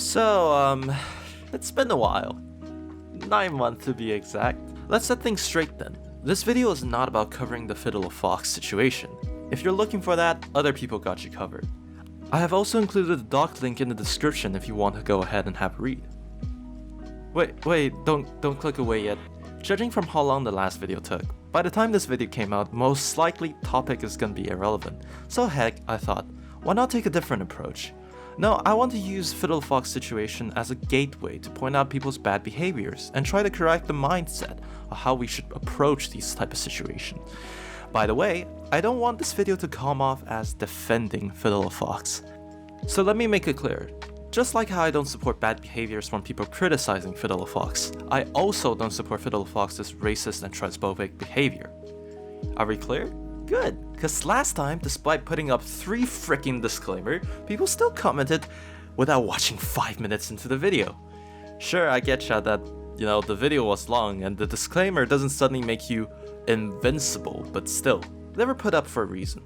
So, it's been a while. 9 months to be exact. Let's set things straight then. This video is not about covering the Fiddleafox situation. If you're looking for that, other people got you covered. I have also included a doc link in the description if you want to go ahead and have a read. Wait, don't click away yet. Judging from how long the last video took, by the time this video came out, most likely topic is gonna be irrelevant. So heck, I thought, why not take a different approach? No, I want to use Fiddleafox situation as a gateway to point out people's bad behaviors and try to correct the mindset of how we should approach these type of situations. By the way, I don't want this video to come off as defending Fiddleafox. So let me make it clear. Just like how I don't support bad behaviors from people criticizing Fiddleafox, I also don't support Fiddleafox's racist and transphobic behavior. Are we clear? Good, cause last time, despite putting up 3 freaking disclaimer, people still commented without watching 5 minutes into the video. Sure, I get ya that, the video was long and the disclaimer doesn't suddenly make you invincible, but still, they were put up for a reason.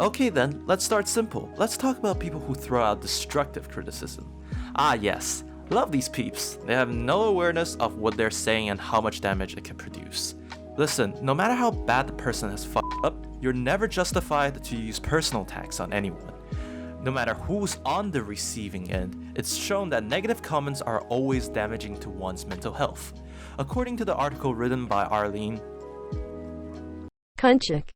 Okay then, let's start simple. Let's talk about people who throw out destructive criticism. Ah yes, love these peeps. They have no awareness of what they're saying and how much damage it can produce. Listen, no matter how bad the person has fucked up, you're never justified to use personal attacks on anyone. No matter who's on the receiving end, it's shown that negative comments are always damaging to one's mental health. According to the article written by Arlin Cuncic.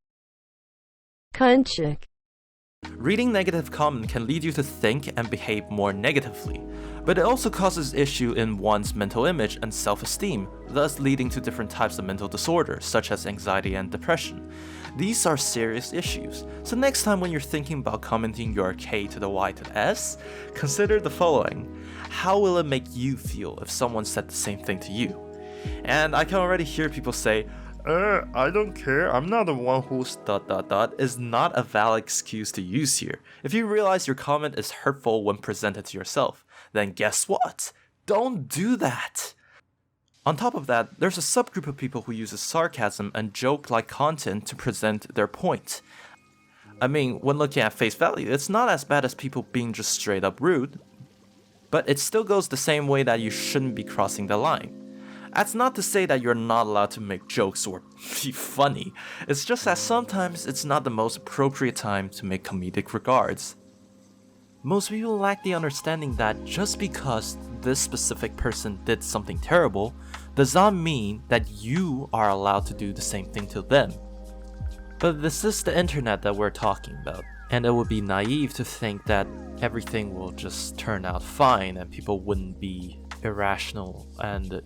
Reading negative comment can lead you to think and behave more negatively, but it also causes issue in one's mental image and self-esteem, thus leading to different types of mental disorders such as anxiety and depression. These are serious issues, so next time when you're thinking about commenting your K to the Y to the S, consider the following. How will it make you feel if someone said the same thing to you? And I can already hear people say, I don't care, I'm not the one who's ... is not a valid excuse to use here. If you realize your comment is hurtful when presented to yourself, then guess what? Don't do that! On top of that, there's a subgroup of people who uses sarcasm and joke-like content to present their point. I mean, when looking at face value, it's not as bad as people being just straight up rude, but it still goes the same way that you shouldn't be crossing the line. That's not to say that you're not allowed to make jokes or be funny, it's just that sometimes it's not the most appropriate time to make comedic regards. Most people lack the understanding that just because this specific person did something terrible, does not mean that you are allowed to do the same thing to them. But this is the internet that we're talking about, and it would be naive to think that everything will just turn out fine and people wouldn't be irrational and,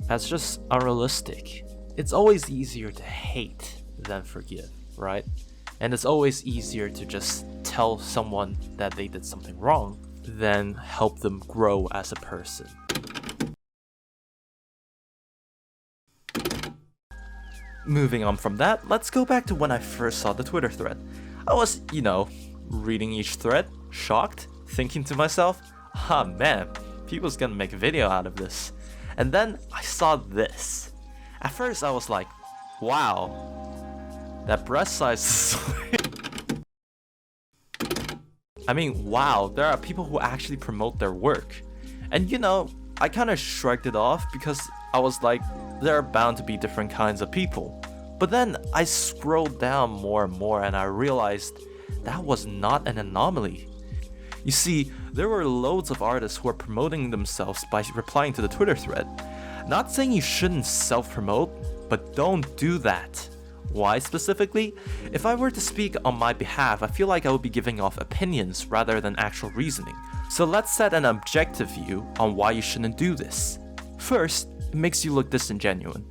that's just unrealistic. It's always easier to hate than forgive, right? And it's always easier to just tell someone that they did something wrong than help them grow as a person. Moving on from that, let's go back to when I first saw the Twitter thread. I was, reading each thread, shocked, thinking to myself, man, people's gonna make a video out of this. And then I saw this. At first I was like, wow, that breast size is I mean, wow, there are people who actually promote their work. And I kinda shrugged it off because I was like, there are bound to be different kinds of people. But then I scrolled down more and more and I realized that was not an anomaly. You see, there were loads of artists who are promoting themselves by replying to the Twitter thread. Not saying you shouldn't self-promote, but don't do that. Why specifically? If I were to speak on my behalf, I feel like I would be giving off opinions rather than actual reasoning. So let's set an objective view on why you shouldn't do this. First, it makes you look disingenuous.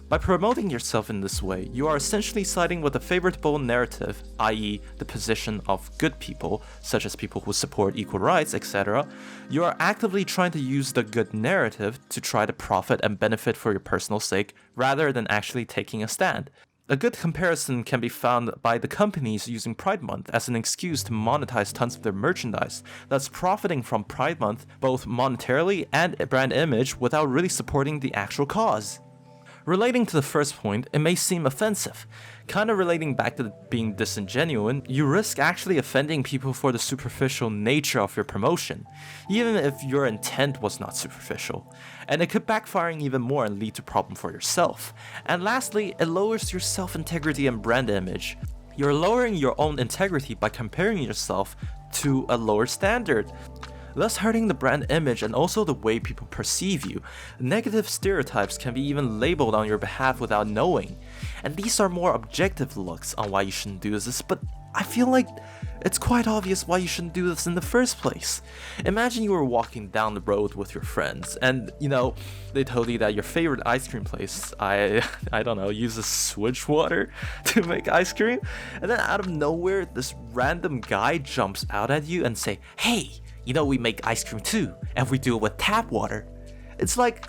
By promoting yourself in this way, you are essentially siding with a favorable narrative, i.e. the position of good people, such as people who support equal rights, etc. You are actively trying to use the good narrative to try to profit and benefit for your personal sake, rather than actually taking a stand. A good comparison can be found by the companies using Pride Month as an excuse to monetize tons of their merchandise, thus profiting from Pride Month both monetarily and brand image without really supporting the actual cause. Relating to the first point, it may seem offensive. Kinda relating back to being disingenuine, you risk actually offending people for the superficial nature of your promotion, even if your intent was not superficial. And it could backfire even more and lead to problem for yourself. And lastly, it lowers your self-integrity and brand image. You're lowering your own integrity by comparing yourself to a lower standard, thus hurting the brand image and also the way people perceive you. Negative stereotypes can be even labeled on your behalf without knowing. And these are more objective looks on why you shouldn't do this, but I feel like it's quite obvious why you shouldn't do this in the first place. Imagine you were walking down the road with your friends and, they told you that your favorite ice cream place, I don't know, uses switch water to make ice cream. And then out of nowhere, this random guy jumps out at you and say, "Hey, we make ice cream too, and we do it with tap water." It's like,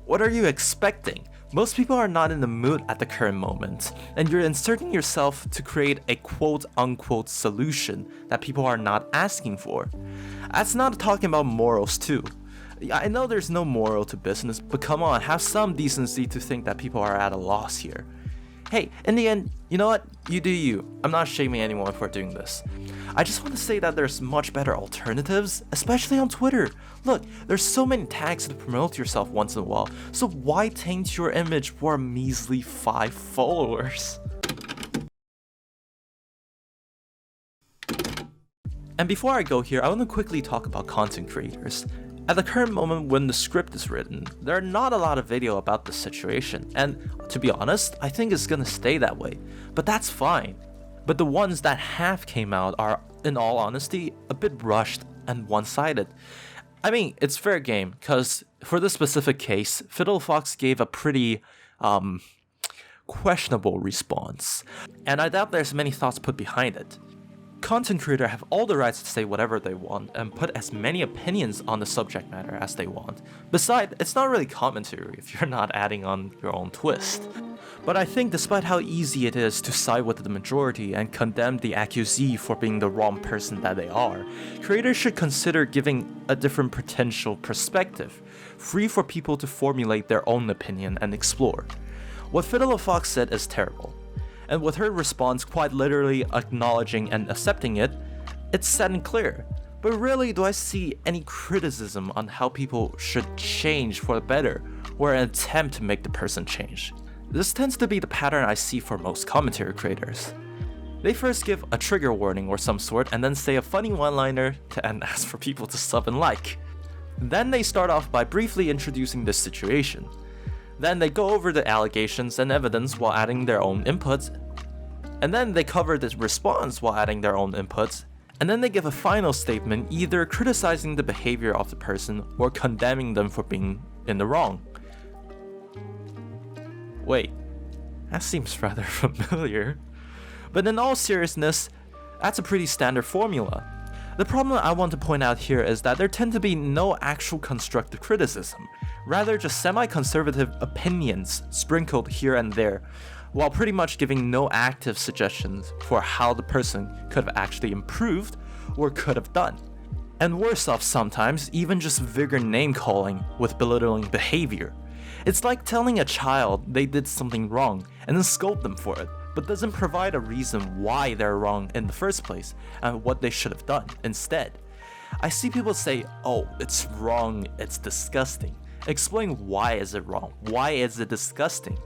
what are you expecting? Most people are not in the mood at the current moment, and you're inserting yourself to create a quote-unquote solution that people are not asking for. That's not talking about morals too. I know there's no moral to business, but come on, have some decency to think that people are at a loss here. Hey, in the end, you know what? You do you. I'm not shaming anyone for doing this. I just want to say that there's much better alternatives, especially on Twitter. Look, there's so many tags to promote yourself once in a while, so why taint your image for a measly 5 followers? And before I go here, I want to quickly talk about content creators. At the current moment when the script is written, there are not a lot of video about this situation, and to be honest, I think it's gonna stay that way, but that's fine. But the ones that have came out are, in all honesty, a bit rushed and one-sided. I mean, it's fair game, cause for this specific case, Fiddleafox gave a pretty, questionable response, and I doubt there's many thoughts put behind it. Content creators have all the rights to say whatever they want and put as many opinions on the subject matter as they want. Besides, it's not really commentary if you're not adding on your own twist. But I think despite how easy it is to side with the majority and condemn the accusee for being the wrong person that they are, creators should consider giving a different potential perspective, free for people to formulate their own opinion and explore. What Fiddleafox said is terrible. And with her response quite literally acknowledging and accepting it, it's set and clear. But really, do I see any criticism on how people should change for the better, or an attempt to make the person change? This tends to be the pattern I see for most commentary creators. They first give a trigger warning or some sort and then say a funny one-liner and ask for people to sub and like. Then they start off by briefly introducing this situation. Then they go over the allegations and evidence while adding their own inputs, and then they cover the response while adding their own inputs, and then they give a final statement either criticizing the behavior of the person or condemning them for being in the wrong. Wait, that seems rather familiar. But in all seriousness, that's a pretty standard formula. The problem I want to point out here is that there tend to be no actual constructive criticism, rather just semi-conservative opinions sprinkled here and there, while pretty much giving no active suggestions for how the person could have actually improved or could have done. And worse off sometimes, even just vigor name-calling with belittling behavior. It's like telling a child they did something wrong and then scold them for it, but doesn't provide a reason why they're wrong in the first place and what they should have done instead. I see people say, "Oh, it's wrong, it's disgusting." Explain why is it wrong, why is it disgusting.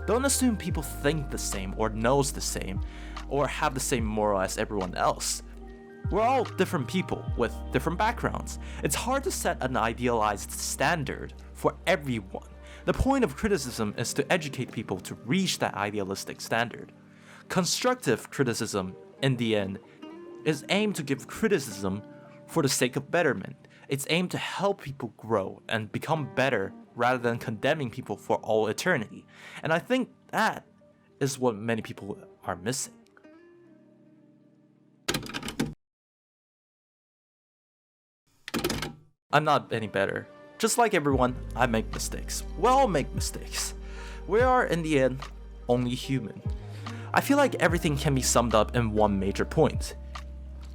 Don't assume people think the same or knows the same or have the same moral as everyone else. We're all different people with different backgrounds. It's hard to set an idealized standard for everyone. The point of criticism is to educate people to reach that idealistic standard. Constructive criticism, in the end, is aimed to give criticism for the sake of betterment. It's aimed to help people grow and become better rather than condemning people for all eternity. And I think that is what many people are missing. I'm not any better. Just like everyone, I make mistakes. We all make mistakes. We are, in the end, only human. I feel like everything can be summed up in one major point.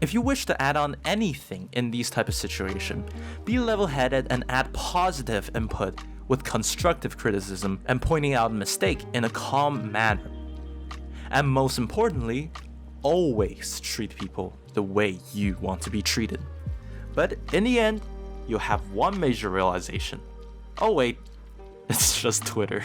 If you wish to add on anything in these type of situation, be level-headed and add positive input with constructive criticism and pointing out a mistake in a calm manner. And most importantly, always treat people the way you want to be treated. But in the end, you'll have one major realization. Oh wait, it's just Twitter.